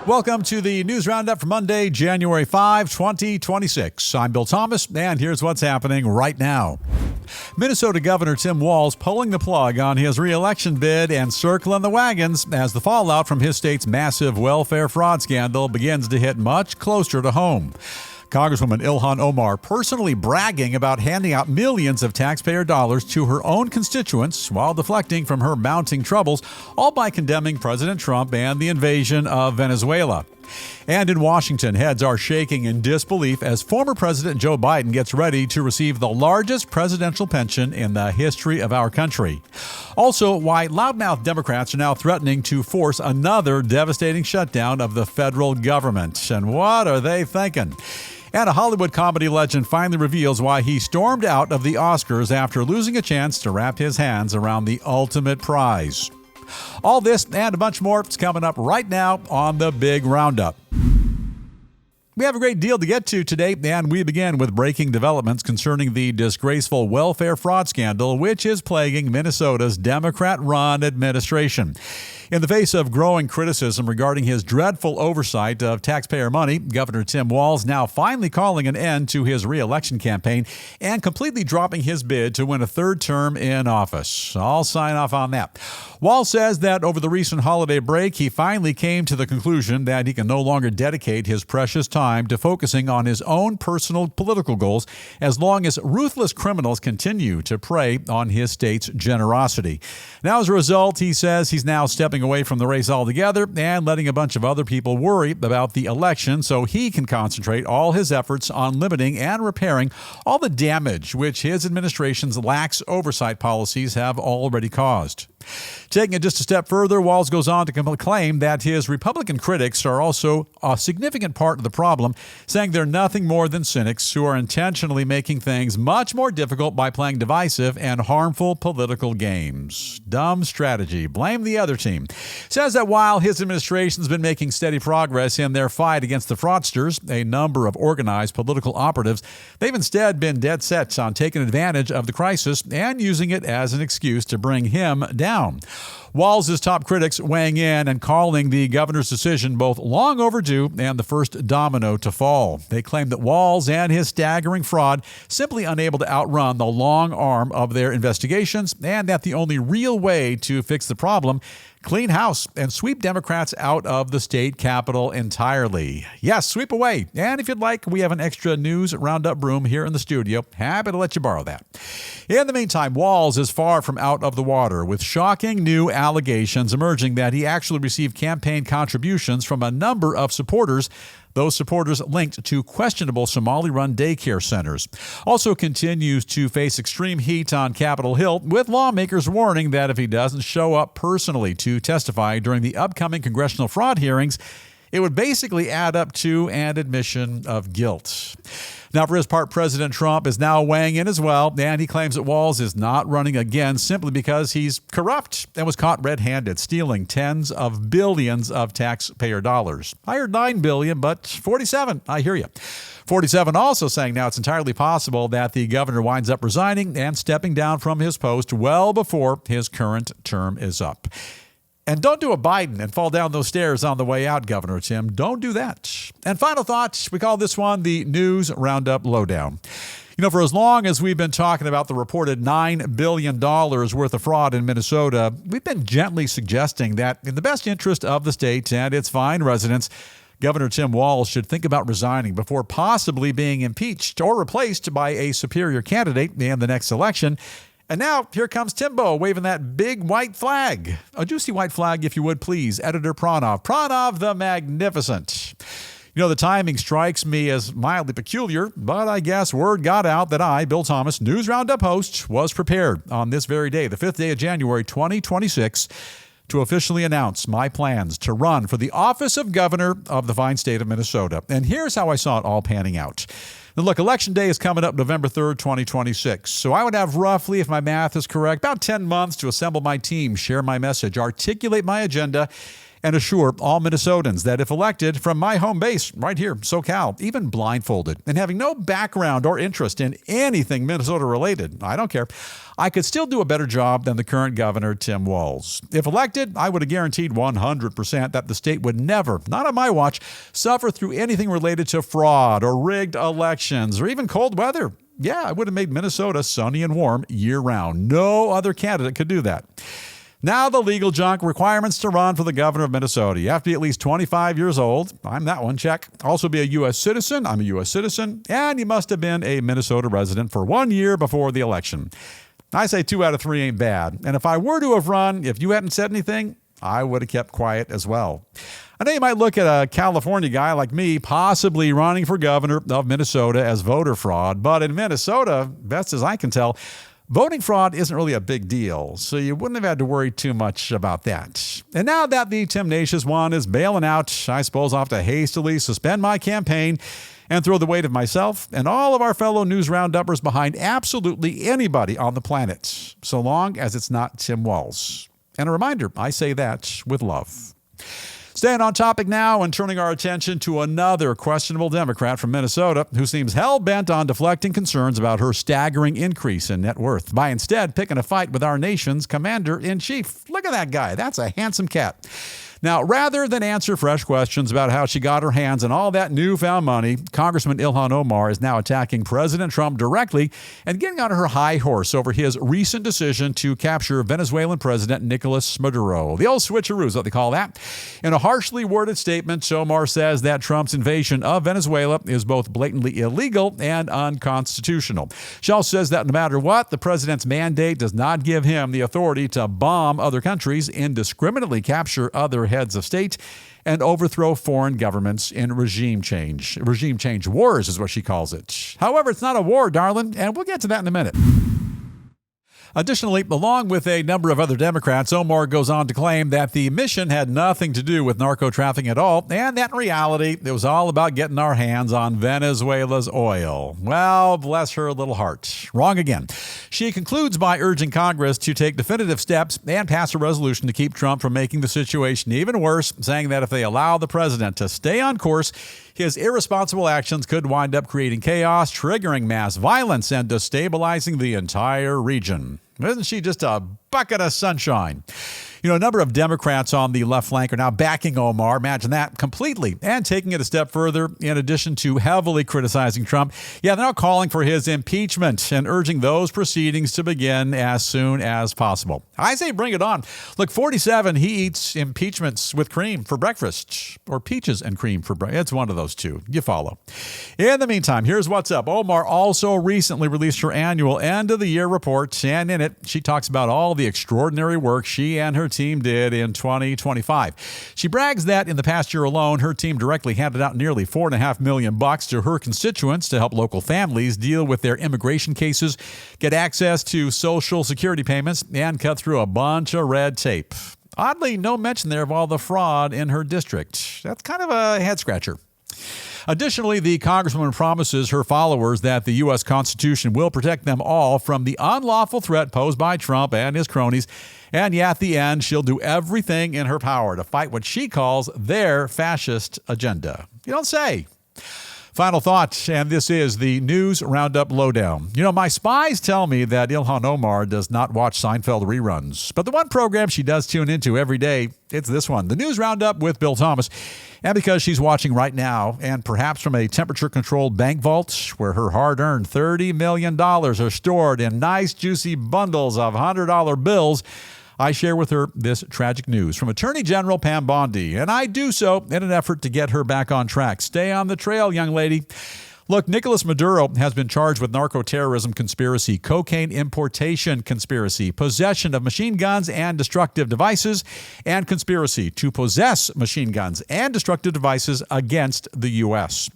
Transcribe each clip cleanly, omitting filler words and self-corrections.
Welcome to the News Roundup for Monday, January 5, 2026. I'm Bill Thomas, and here's what's happening right now. Minnesota Governor Tim Walz pulling the plug on his reelection bid and circling the wagons as the fallout from his state's massive welfare fraud scandal begins to hit much closer to home. Congresswoman Ilhan Omar personally bragging about handing out millions of taxpayer dollars to her own constituents while deflecting from her mounting troubles, all by condemning President Trump and the invasion of Venezuela. And in Washington, heads are shaking in disbelief as former President Joe Biden gets ready to receive the largest presidential pension in the history of our country. Also, why loudmouth Democrats are now threatening to force another devastating shutdown of the federal government. And what are they thinking? And a Hollywood comedy legend finally reveals why he stormed out of the Oscars after losing a chance to wrap his hands around the ultimate prize. All this and a bunch more is coming up right now on the Big Roundup. We have a great deal to get to today, and we begin with breaking developments concerning the disgraceful welfare fraud scandal, which is plaguing Minnesota's Democrat-run administration. In the face of growing criticism regarding his dreadful oversight of taxpayer money, Governor Tim Walz now finally calling an end to his reelection campaign and completely dropping his bid to win a third term in office. I'll sign off on that. Walz says that over the recent holiday break, he finally came to the conclusion that he can no longer dedicate his precious time to focusing on his own personal political goals as long as ruthless criminals continue to prey on his state's generosity. Now, as a result, he says he's now stepping away from the race altogether and letting a bunch of other people worry about the election so he can concentrate all his efforts on limiting and repairing all the damage which his administration's lax oversight policies have already caused. Taking it just a step further, Walz goes on to claim that his Republican critics are also a significant part of the problem, saying they're nothing more than cynics who are intentionally making things much more difficult by playing divisive and harmful political games. Dumb strategy. Blame the other team. Says that while his administration's been making steady progress in their fight against the fraudsters, a number of organized political operatives, they've instead been dead set on taking advantage of the crisis and using it as an excuse to bring him down. Walz's top critics weighing in and calling the governor's decision both long overdue and the first domino to fall. They claim that Walz and his staggering fraud simply unable to outrun the long arm of their investigations, and that the only real way to fix the problem, clean house and sweep Democrats out of the state capitol entirely. Yes, sweep away. And if you'd like, we have an extra news roundup broom here in the studio. Happy to let you borrow that. In the meantime, Walz is far from out of the water, with shocking new allegations emerging that he actually received campaign contributions from a number of supporters, those supporters linked to questionable Somali-run daycare centers. Also continues to face extreme heat on Capitol Hill, with lawmakers warning that if he doesn't show up personally to testify during the upcoming congressional fraud hearings, it would basically add up to an admission of guilt. Now, for his part, President Trump is now weighing in as well, and he claims that Walz is not running again simply because he's corrupt and was caught red-handed stealing tens of billions of taxpayer dollars. I heard $9 billion, but 47. I hear you. 47 also saying now it's entirely possible that the governor winds up resigning and stepping down from his post well before his current term is up. And don't do a Biden and fall down those stairs on the way out, Governor Tim. Don't do that. And final thoughts, we call this one the News Roundup Lowdown. You know, for as long as we've been talking about the reported $9 billion worth of fraud in Minnesota, we've been gently suggesting that in the best interest of the state and its fine residents, Governor Tim Walz should think about resigning before possibly being impeached or replaced by a superior candidate in the next election. And now, here comes Timbo waving that big white flag. A juicy white flag, if you would, please. Editor Pranov. Pranov the Magnificent. You know, the timing strikes me as mildly peculiar, but I guess word got out that I, Bill Thomas, News Roundup host, was prepared on this very day, the 5th day of January, 2026, to officially announce my plans to run for the office of governor of the fine state of Minnesota. And here's how I saw it all panning out. Now, look, Election Day is coming up November 3rd, 2026. So I would have roughly, if my math is correct, about 10 months to assemble my team, share my message, articulate my agenda, and assure all Minnesotans that if elected from my home base right here, SoCal, even blindfolded and having no background or interest in anything Minnesota related, I don't care, I could still do a better job than the current governor, Tim Walz. If elected, I would have guaranteed 100% that the state would never, not on my watch, suffer through anything related to fraud or rigged elections or even cold weather. Yeah, I would have made Minnesota sunny and warm year-round. No other candidate could do that. Now the legal junk requirements to run for the governor of Minnesota. You have to be at least 25 years old. I'm that one, check. Also be a U.S. citizen. I'm a U.S. citizen. And you must have been a Minnesota resident for 1 year before the election. I say 2 out of 3 ain't bad. And if I were to have run, if you hadn't said anything, I would have kept quiet as well. I know you might look at a California guy like me possibly running for governor of Minnesota as voter fraud. But in Minnesota, best as I can tell, voting fraud isn't really a big deal, so you wouldn't have had to worry too much about that. And now that the Timnacious one is bailing out, I suppose I'll have to hastily suspend my campaign and throw the weight of myself and all of our fellow news rounduppers behind absolutely anybody on the planet, so long as it's not Tim Walz. And a reminder, I say that with love. Staying on topic now and turning our attention to another questionable Democrat from Minnesota who seems hell-bent on deflecting concerns about her staggering increase in net worth by instead picking a fight with our nation's commander-in-chief. Look at that guy. That's a handsome cat. Now, rather than answer fresh questions about how she got her hands on all that newfound money, Congressman Ilhan Omar is now attacking President Trump directly and getting on her high horse over his recent decision to capture Venezuelan President Nicolas Maduro. The old switcheroo is what they call that. In a harshly worded statement, Omar says that Trump's invasion of Venezuela is both blatantly illegal and unconstitutional. She also says that no matter what, the president's mandate does not give him the authority to bomb other countries, indiscriminately capture other heads of state, and overthrow foreign governments in regime change. Regime change wars is what she calls it. However, it's not a war, darling, and we'll get to that in a minute. Additionally, along with a number of other Democrats, Omar goes on to claim that the mission had nothing to do with narco-trafficking at all, and that in reality, it was all about getting our hands on Venezuela's oil. Well, bless her little heart. Wrong again. She concludes by urging Congress to take definitive steps and pass a resolution to keep Trump from making the situation even worse, saying that if they allow the president to stay on course, his irresponsible actions could wind up creating chaos, triggering mass violence, and destabilizing the entire region. Isn't she just a bucket of sunshine? You know, a number of Democrats on the left flank are now backing Omar, imagine that, completely, and taking it a step further. In addition to heavily criticizing Trump, they're now calling for his impeachment and urging those proceedings to begin as soon as possible. I say bring it on. Look, 47, he eats impeachments with cream for breakfast, or peaches and cream for breakfast. It's one of those two. You follow. In the meantime, here's what's up. Omar also recently released her annual end-of-the-year report, and in it, she talks about all the extraordinary work she and her team did in 2025. She brags that in the past year alone, her team directly handed out nearly $4.5 million to her constituents to help local families deal with their immigration cases, get access to Social Security payments, and cut through a bunch of red tape. Oddly, no mention there of all the fraud in her district. That's kind of a head-scratcher. Additionally, the Congresswoman promises her followers that the U.S. Constitution will protect them all from the unlawful threat posed by Trump and his cronies. And yet, at the end, she'll do everything in her power to fight what she calls their fascist agenda. You don't say. Final thought, and this is the News Roundup Lowdown. You know, my spies tell me that Ilhan Omar does not watch Seinfeld reruns, but the one program she does tune into every day, it's this one, the News Roundup with Bill Thomas. And because she's watching right now, and perhaps from a temperature-controlled bank vault where her hard-earned $30 million are stored in nice, juicy bundles of $100 bills, I share with her this tragic news from Attorney General Pam Bondi, and I do so in an effort to get her back on track. Stay on the trail, young lady. Look, Nicolas Maduro has been charged with narco-terrorism conspiracy, cocaine importation conspiracy, possession of machine guns and destructive devices, and conspiracy to possess machine guns and destructive devices against the U.S.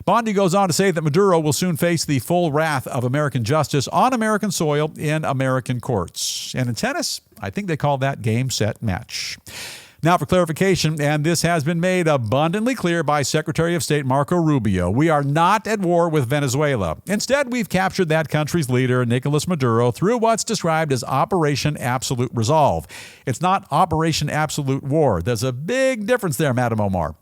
Bondi goes on to say that Maduro will soon face the full wrath of American justice on American soil in American courts. And in tennis, I think they call that game, set, match. Now, for clarification, and this has been made abundantly clear by Secretary of State Marco Rubio, we are not at war with Venezuela. Instead, we've captured that country's leader, Nicolas Maduro, through what's described as Operation Absolute Resolve. It's not Operation Absolute War. There's a big difference there, Madam Omar.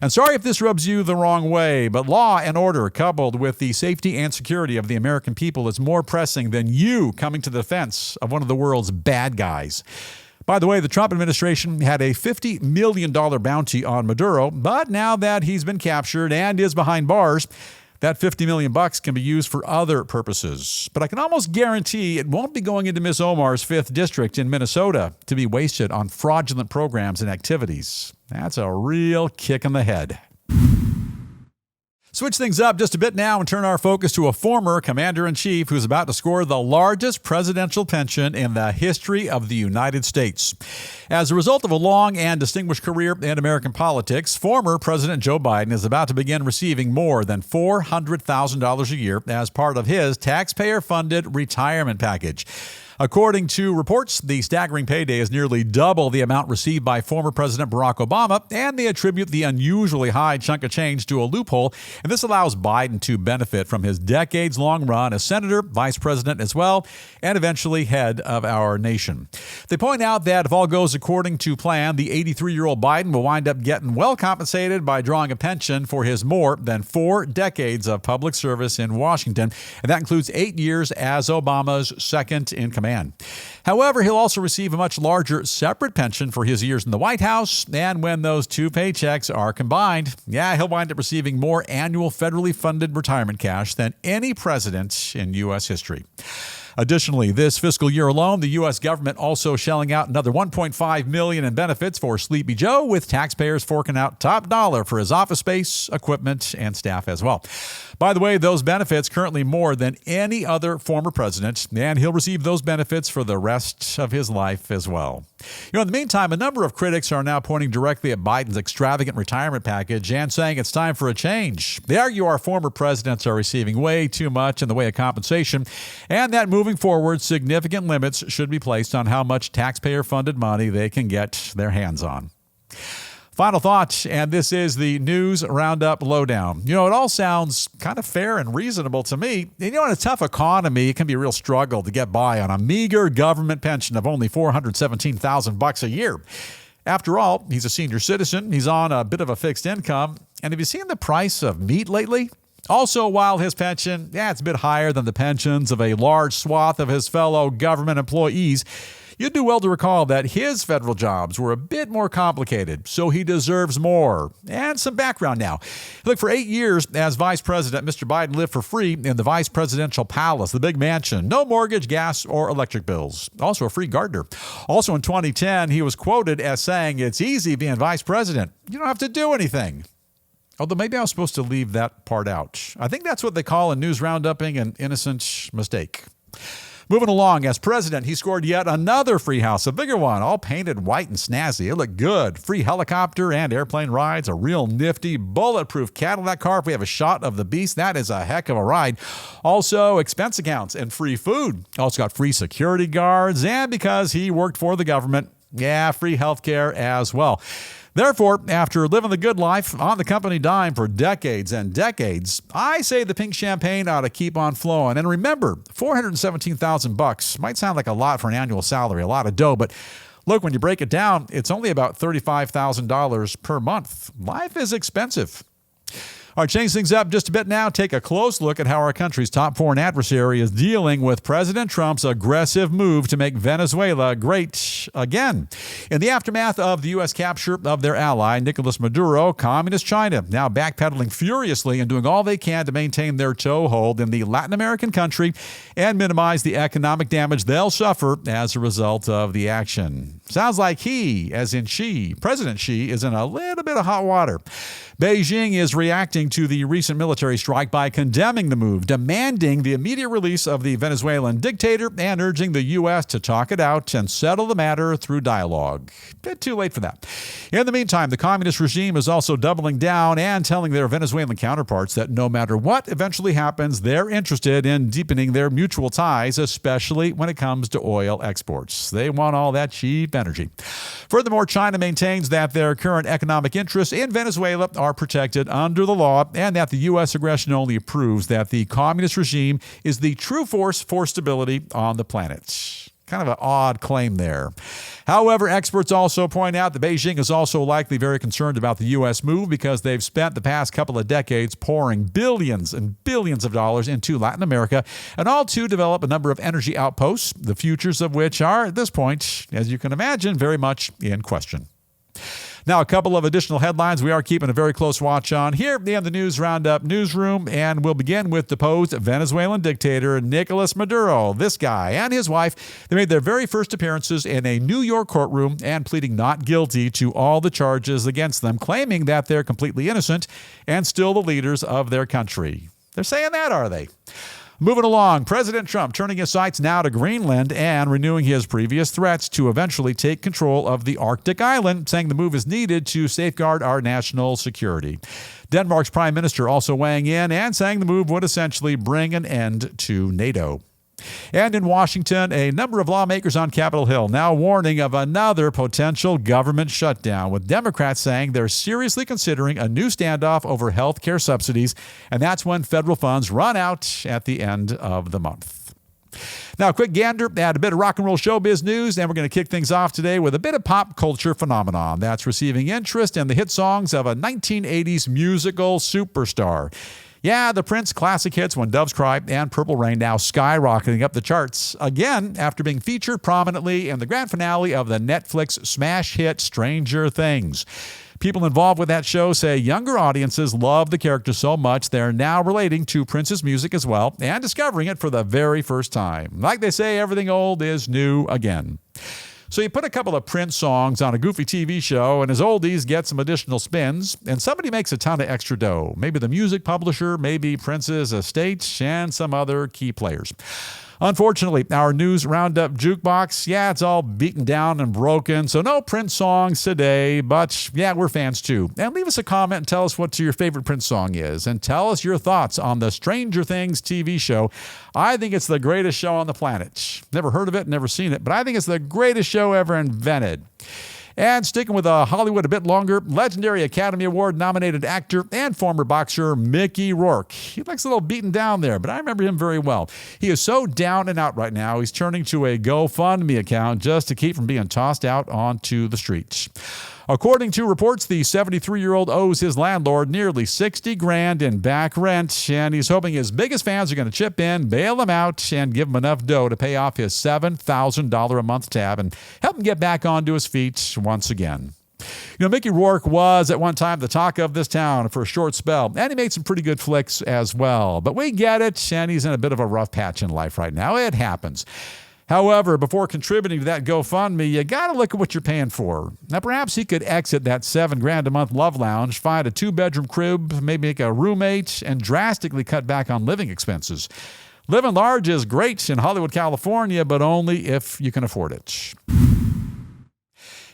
And sorry if this rubs you the wrong way, but law and order coupled with the safety and security of the American people is more pressing than you coming to the defense of one of the world's bad guys. By the way, the Trump administration had a $50 million bounty on Maduro, but now that he's been captured and is behind bars, that $50 million can be used for other purposes. But I can almost guarantee it won't be going into Ms. Omar's 5th district in Minnesota to be wasted on fraudulent programs and activities. That's a real kick in the head. Switch things up just a bit now and turn our focus to a former commander-in-chief who's about to score the largest presidential pension in the history of the United States. As a result of a long and distinguished career in American politics, former President Joe Biden is about to begin receiving more than $400,000 a year as part of his taxpayer-funded retirement package. According to reports, the staggering payday is nearly double the amount received by former President Barack Obama, and they attribute the unusually high chunk of change to a loophole, and this allows Biden to benefit from his decades-long run as senator, vice president as well, and eventually head of our nation. They point out that if all goes according to plan, the 83-year-old Biden will wind up getting well compensated by drawing a pension for his more than 4 decades of public service in Washington, and that includes 8 years as Obama's second in command. However, he'll also receive a much larger separate pension for his years in the White House, and when those 2 paychecks are combined, he'll wind up receiving more annual federally funded retirement cash than any president in U.S. history. Additionally, this fiscal year alone, the U.S. government also shelling out another $1.5 million in benefits for Sleepy Joe, with taxpayers forking out top dollar for his office space, equipment, and staff as well. By the way, those benefits currently more than any other former president, and he'll receive those benefits for the rest of his life as well. In the meantime, a number of critics are now pointing directly at Biden's extravagant retirement package and saying it's time for a change. They argue our former presidents are receiving way too much in the way of compensation, and that moving forward, significant limits should be placed on how much taxpayer-funded money they can get their hands on. Final thought, and this is the News Roundup Lowdown. It all sounds kind of fair and reasonable to me. In a tough economy, it can be a real struggle to get by on a meager government pension of only $417,000 a year. After all, he's a senior citizen, he's on a bit of a fixed income, and have you seen the price of meat lately? Also, while his pension, it's a bit higher than the pensions of a large swath of his fellow government employees, you'd do well to recall that his federal jobs were a bit more complicated, so he deserves more. And some background now. Look, for 8 years as vice president, Mr. Biden lived for free in the vice presidential palace, the big mansion. No mortgage, gas, or electric bills. Also a free gardener. Also in 2010, he was quoted as saying, "It's easy being vice president. You don't have to do anything." Although maybe I was supposed to leave that part out. I think that's what they call in news roundupping an innocent mistake. Moving along, as president, he scored yet another free house, a bigger one, all painted white and snazzy. It looked good. Free helicopter and airplane rides, a real nifty, bulletproof Cadillac car. If we have a shot of the beast, that is a heck of a ride. Also, expense accounts and free food. Also got free security guards, and because he worked for the government, free health care as well. Therefore, after living the good life on the company dime for decades and decades, I say the pink champagne ought to keep on flowing. And remember, $417,000 might sound like a lot for an annual salary, a lot of dough, but look, when you break it down, it's only about $35,000 per month. Life is expensive. All right, change things up just a bit now. Take a close look at how our country's top foreign adversary is dealing with President Trump's aggressive move to make Venezuela great again. In the aftermath of the U.S. capture of their ally, Nicolas Maduro, Communist China now backpedaling furiously and doing all they can to maintain their toehold in the Latin American country and minimize the economic damage they'll suffer as a result of the action. Sounds like he, as in Xi, President Xi, is in a little bit of hot water. Beijing is reacting to the recent military strike by condemning the move, demanding the immediate release of the Venezuelan dictator and urging the U.S. to talk it out and settle the matter through dialogue. Bit too late for that. In the meantime, the communist regime is also doubling down and telling their Venezuelan counterparts that no matter what eventually happens, they're interested in deepening their mutual ties, especially when it comes to oil exports. They want all that cheap energy. Furthermore, China maintains that their current economic interests in Venezuela are protected under the law and that the U.S. aggression only proves that the communist regime is the true force for stability on the planet. Kind of an odd claim there. However, experts also point out that Beijing is also likely very concerned about the U.S. move because they've spent the past couple of decades pouring billions and billions of dollars into Latin America, and all to develop a number of energy outposts, the futures of which are, at this point, as you can imagine, very much in question. Now, a couple of additional headlines we are keeping a very close watch on here in the News Roundup newsroom, and we'll begin with deposed Venezuelan dictator Nicolas Maduro. This guy and his wife, they made their very first appearances in a New York courtroom and pleading not guilty to all the charges against them, claiming that they're completely innocent and still the leaders of their country. They're saying that, are they? Moving along, President Trump turning his sights now to Greenland and renewing his previous threats to eventually take control of the Arctic island, saying the move is needed to safeguard our national security. Denmark's prime minister also weighing in and saying the move would essentially bring an end to NATO. And in Washington, a number of lawmakers on Capitol Hill now warning of another potential government shutdown, with Democrats saying they're seriously considering a new standoff over health care subsidies, and that's when federal funds run out at the end of the month. Now, a quick gander at a bit of rock and roll showbiz news, and we're going to kick things off today with a bit of pop culture phenomenon that's receiving interest in the hit songs of a 1980s musical superstar. Yeah, the Prince classic hits When Doves Cry and Purple Rain now skyrocketing up the charts again after being featured prominently in the grand finale of the Netflix smash hit Stranger Things. People involved with that show say younger audiences love the character so much they're now relating to Prince's music as well and discovering it for the very first time. Like they say, everything old is new again. So you put a couple of Prince songs on a goofy TV show, and his oldies get some additional spins, and somebody makes a ton of extra dough. Maybe the music publisher, maybe Prince's estate, and some other key players. Unfortunately, our News Roundup jukebox, yeah, it's all beaten down and broken, so no Prince songs today, but yeah, we're fans too. And leave us a comment and tell us what your favorite Prince song is, and tell us your thoughts on the Stranger Things TV show. I think it's the greatest show on the planet. Never heard of it, never seen it, but I think it's the greatest show ever invented. And sticking with Hollywood a bit longer, legendary Academy Award-nominated actor and former boxer Mickey Rourke. He looks a little beaten down there, but I remember him very well. He is so down and out right now, he's turning to a GoFundMe account just to keep from being tossed out onto the streets. According to reports, the 73-year-old owes his landlord nearly $60,000 in back rent, and he's hoping his biggest fans are going to chip in, bail him out, and give him enough dough to pay off his $7,000 a month tab and help him get back onto his feet once again. You know, Mickey Rourke was at one time the talk of this town for a short spell, and he made some pretty good flicks as well. But we get it, and he's in a bit of a rough patch in life right now. It happens. However, before contributing to that GoFundMe, you got to look at what you're paying for. Now, perhaps he could exit that $7,000 a month love lounge, find a 2-bedroom crib, maybe make a roommate, and drastically cut back on living expenses. Living large is great in Hollywood, California, but only if you can afford it.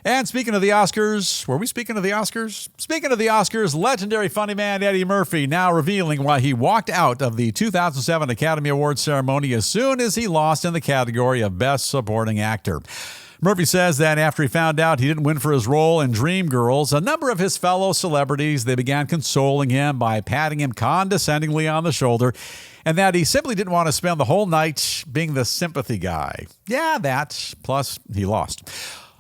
And speaking of the Oscars, were we speaking of the Oscars? Speaking of the Oscars, legendary funny man Eddie Murphy now revealing why he walked out of the 2007 Academy Awards ceremony as soon as he lost in the category of Best Supporting Actor. Murphy says that after he found out he didn't win for his role in Dreamgirls, a number of his fellow celebrities, they began consoling him by patting him condescendingly on the shoulder, and that he simply didn't want to spend the whole night being the sympathy guy. Yeah, that, plus he lost.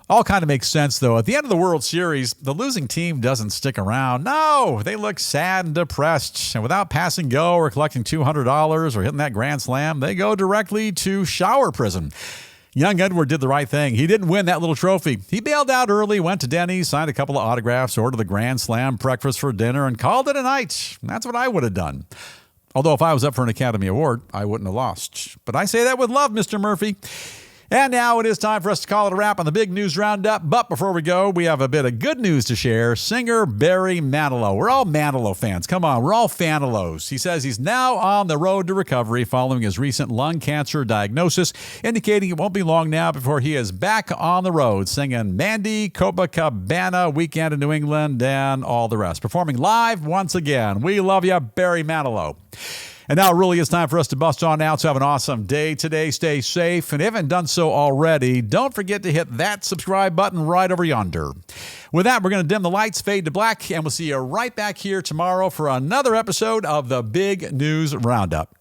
All kind of makes sense, though. At the end of the World Series, the losing team doesn't stick around. No, they look sad and depressed. And without passing go or collecting $200 or hitting that grand slam, they go directly to shower prison. Young Edward did the right thing. He didn't win that little trophy. He bailed out early, went to Denny's, signed a couple of autographs, ordered the grand slam breakfast for dinner, and called it a night. That's what I would have done. Although if I was up for an Academy Award, I wouldn't have lost. But I say that with love, Mr. Murphy. And now it is time for us to call it a wrap on the big news roundup. But before we go, we have a bit of good news to share. Singer Barry Manilow. We're all Manilow fans. Come on, we're all Fanilows. He says he's now on the road to recovery following his recent lung cancer diagnosis, indicating it won't be long now before he is back on the road singing Mandy, Copacabana, Weekend in New England, and all the rest. Performing live once again. We love you, Barry Manilow. And now it really is time for us to bust on out. So have an awesome day today. Stay safe. And if you haven't done so already, don't forget to hit that subscribe button right over yonder. With that, we're going to dim the lights, fade to black, and we'll see you right back here tomorrow for another episode of the Big News Roundup.